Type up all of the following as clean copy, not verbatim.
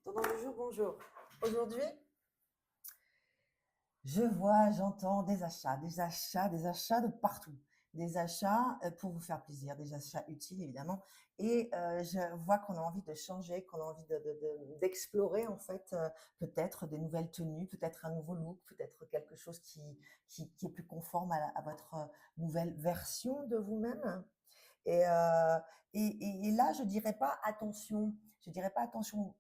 Pendant le jour, bonjour. Aujourd'hui, je vois, j'entends des achats, des achats, des achats de partout. Des achats pour vous faire plaisir, des achats utiles évidemment. Et je vois qu'on a envie de changer, qu'on a envie d'explorer en fait peut-être des nouvelles tenues, peut-être un nouveau look, peut-être quelque chose qui est plus conforme à votre nouvelle version de vous-même. Et, euh, et là, je dirais pas attention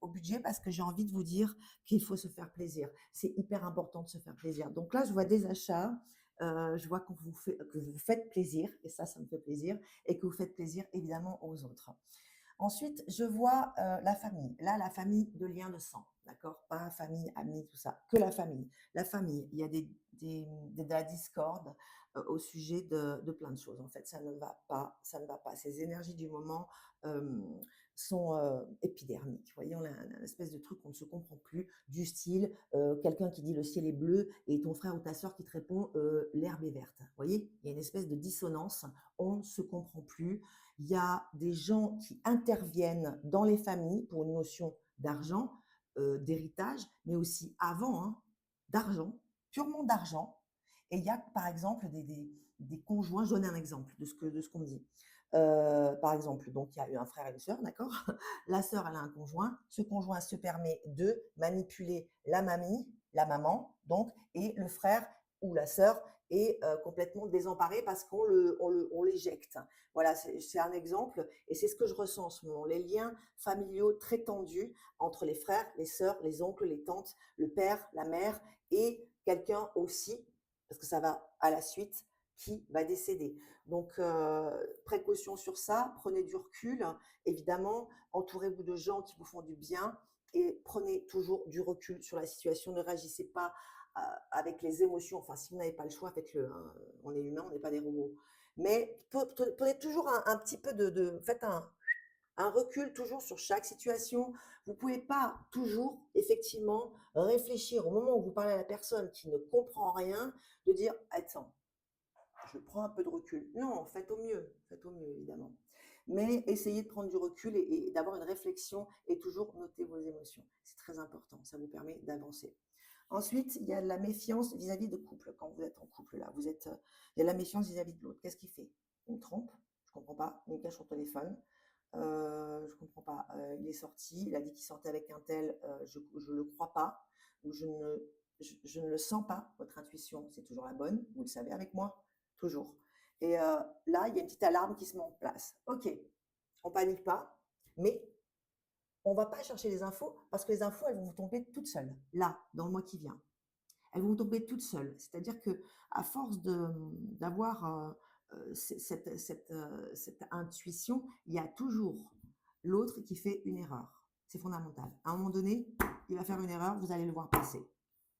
au budget parce que j'ai envie de vous dire qu'il faut se faire plaisir. C'est hyper important de se faire plaisir. Donc là, je vois des achats, je vois que vous faites plaisir, et ça me fait plaisir, et que vous faites plaisir évidemment aux autres. Ensuite, je vois la famille. Là, la famille de lien de sang, d'accord? Pas famille, amis, tout ça, que la famille. La famille, il y a de la discorde au sujet de plein de choses. En fait, ça ne va pas, ça ne va pas. Ces énergies du moment euh, sont épidermiques. Vous voyez, on a une espèce de truc qu'on ne se comprend plus, du style quelqu'un qui dit le ciel est bleu et ton frère ou ta sœur qui te répond l'herbe est verte. Vous voyez, il y a une espèce de dissonance. On ne se comprend plus. Il y a des gens qui interviennent dans les familles pour une notion d'argent, d'héritage, mais aussi avant, hein, d'argent, purement d'argent. Et il y a, par exemple, des conjoints. Je donne un exemple de ce qu'on me dit. Par exemple, donc il y a eu un frère et une sœur, d'accord. La sœur, elle a un conjoint. Ce conjoint se permet de manipuler la mamie, la maman, donc, et le frère ou la sœur est complètement désemparé parce on l'éjecte. Voilà, c'est un exemple et c'est ce que je ressens en ce moment. Les liens familiaux très tendus entre les frères, les sœurs, les oncles, les tantes, le père, la mère et quelqu'un aussi, parce que ça va à la suite, qui va décéder. Donc, précaution sur ça, prenez du recul, évidemment, entourez-vous de gens qui vous font du bien et prenez toujours du recul sur la situation, ne réagissez pas avec les émotions. Enfin, si vous n'avez pas le choix, faites-le, hein. On est humain, on n'est pas des robots. Mais prenez toujours un petit peu faites un recul toujours sur chaque situation. Vous pouvez pas toujours, effectivement, réfléchir au moment où vous parlez à la personne qui ne comprend rien, de dire, attends, je prends un peu de recul. Non, faites au mieux, évidemment. Mais essayez de prendre du recul et d'avoir une réflexion et toujours noter vos émotions. C'est très important, ça vous permet d'avancer. Ensuite, il y a de la méfiance vis-à-vis de couple. Quand vous êtes en couple, là, il y a de la méfiance vis-à-vis de l'autre. Qu'est-ce qu'il fait? Il me trompe? Je comprends pas. Il me cache son téléphone. Je comprends pas. Il est sorti, il a dit qu'il sortait avec un tel. Je le crois pas ou je ne le sens pas. Votre intuition, c'est toujours la bonne. Vous le savez avec moi, toujours. Et là, il y a une petite alarme qui se met en place. Ok, on panique pas, mais on va pas chercher les infos parce que les infos, elles vont vous tomber toutes seules, là, dans le mois qui vient. Elles vont vous tomber toutes seules. C'est-à-dire que à force d'avoir cette intuition, il y a toujours l'autre qui fait une erreur. C'est fondamental. À un moment donné, il va faire une erreur, vous allez le voir passer.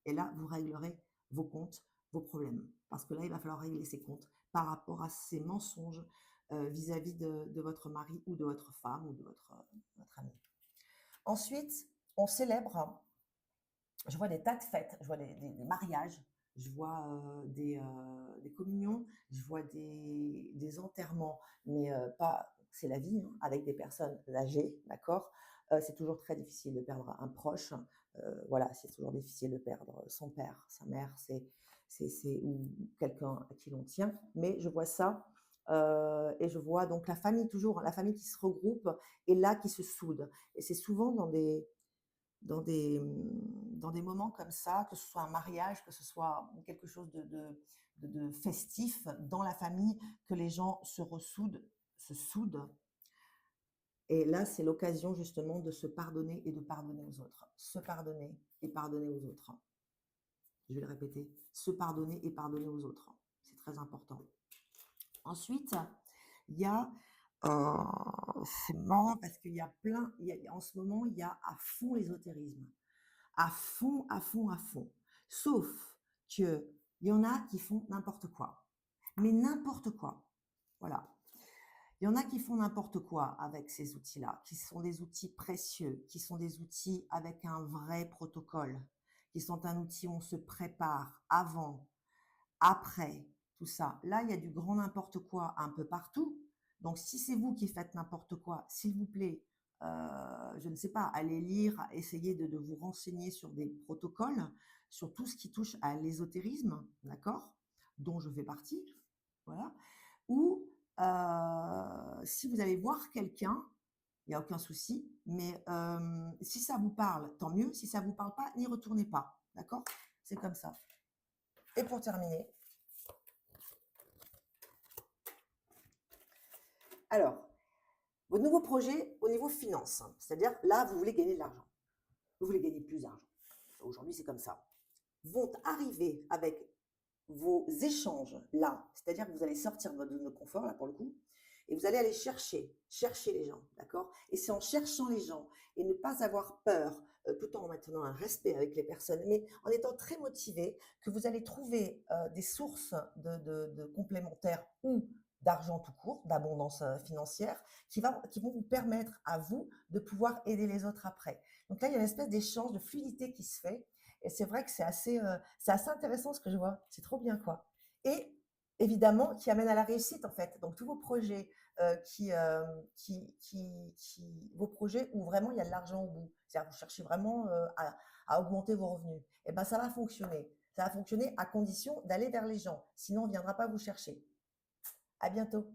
Et là, vous réglerez vos comptes, vos problèmes. Parce que là, il va falloir régler ses comptes par rapport à ces mensonges vis-à-vis de votre mari ou de votre femme ou de votre ami. Ensuite, on célèbre, je vois des tas de fêtes, je vois des mariages, je vois des communions, je vois des enterrements, mais pas, c'est la vie, hein, avec des personnes âgées, d'accord. C'est toujours très difficile de perdre un proche. Voilà, c'est toujours difficile de perdre son père, sa mère, ou quelqu'un à qui l'on tient. Mais je vois ça. Et je vois donc la famille toujours, la famille qui se regroupe et là qui se soude. Et c'est souvent dans des moments comme ça, que ce soit un mariage, que ce soit quelque chose de festif dans la famille, que les gens se soudent. Et là, c'est l'occasion justement de se pardonner et de pardonner aux autres. Se pardonner et pardonner aux autres. Je vais le répéter. Se pardonner et pardonner aux autres. C'est très important. Ensuite, il y a c'est marrant parce qu'il y a en ce moment, il y a à fond l'ésotérisme. À fond, à fond, à fond. Sauf que il y en a qui font n'importe quoi. Mais n'importe quoi. Voilà. Il y en a qui font n'importe quoi avec ces outils-là, qui sont des outils précieux, qui sont des outils avec un vrai protocole, qui sont un outil où on se prépare avant, après, tout ça. Là, il y a du grand n'importe quoi un peu partout. Donc, si c'est vous qui faites n'importe quoi, s'il vous plaît, je ne sais pas, aller lire, essayer de vous renseigner sur des protocoles, sur tout ce qui touche à l'ésotérisme, d'accord? Dont je fais partie, voilà. Ou, si vous allez voir quelqu'un, il y a aucun souci, mais si ça vous parle, tant mieux. Si ça vous parle pas, n'y retournez pas, d'accord? C'est comme ça. Et pour terminer, alors, vos nouveaux projets au niveau finance, hein, c'est-à-dire là, vous voulez gagner de l'argent. Vous voulez gagner plus d'argent. Aujourd'hui, c'est comme ça. Vont arriver avec vos échanges là, c'est-à-dire que vous allez sortir de votre zone de confort, là, pour le coup, et vous allez aller chercher les gens, d'accord? Et c'est en cherchant les gens et ne pas avoir peur, tout en maintenant un respect avec les personnes, mais en étant très motivé, que vous allez trouver des sources de complémentaires ou d'argent tout court, d'abondance financière, qui vont vous permettre à vous de pouvoir aider les autres après. Donc là, il y a une espèce d'échange, de fluidité qui se fait. Et c'est vrai que c'est assez intéressant ce que je vois. C'est trop bien, quoi. Et évidemment, qui amène à la réussite, en fait. Donc, tous vos projets vos projets où vraiment il y a de l'argent au bout, c'est-à-dire vous cherchez vraiment à augmenter vos revenus, et ben ça va fonctionner. Ça va fonctionner à condition d'aller vers les gens. Sinon, on ne viendra pas vous chercher. À bientôt.